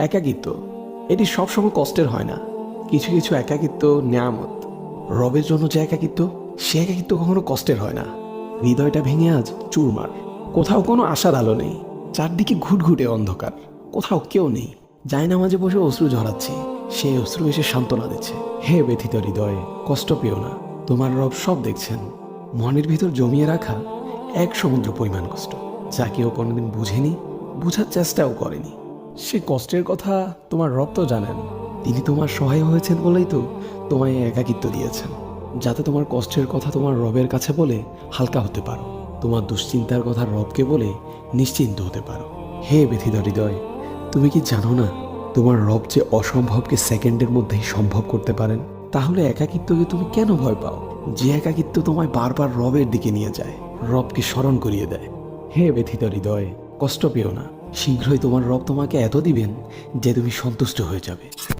একাকিত্ব এটি সবসময় কষ্টের হয় না। কিছু কিছু একাকিত্ব নেয়ামত। রবের জন্য যে একাকিত্ব, সে একাকিত্ব কখনো কষ্টের হয় না। হৃদয়টা ভেঙে আজ চুরমার। কোথাও কোনো আশার আলো নেই, চারদিকে ঘুটঘুটে অন্ধকার। কোথাও কেউ নেই। জায়নামাজে বসে অশ্রু ঝরাচ্ছি, সে অশ্রু এসে সান্ত্বনা দিচ্ছে। হে ব্যথিত হৃদয়ে, কষ্ট পেও না, তোমার রব সব দেখছেন। মনের ভিতর জমিয়ে রাখা এক সমুদ্র পরিমাণ কষ্ট, যা কেউ কোনোদিন বুঝেনি, বুঝার চেষ্টাও করেনি। সে কষ্টের কথা তোমার রব তো জানেন। তিনি তোমার সহায় হয়েছেন বলেই তো তোমায় এই একাকিত্ব দিয়েছেন, যাতে তোমার কষ্টের কথা তোমার রবের কাছে বলে হালকা হতে পারো, তোমার দুশ্চিন্তার কথা রবকে বলে নিশ্চিন্ত হতে পারো। হে ব্যথিত হৃদয়, তুমি কি জানো না তোমার রব যে অসম্ভবকে সেকেন্ডের মধ্যেই সম্ভব করতে পারেন? তাহলে একাকিত্বকে তুমি কেন ভয় পাও? যে একাকিত্ব তোমায় বারবার রবের দিকে নিয়ে যায়, রবকে স্মরণ করিয়ে দেয়। হে ব্যথিত হৃদয়, কষ্ট পেও না। শীঘ্রই তোমার রব তোমাকে এত দিবেন যে তুমি সন্তুষ্ট হয়ে যাবে।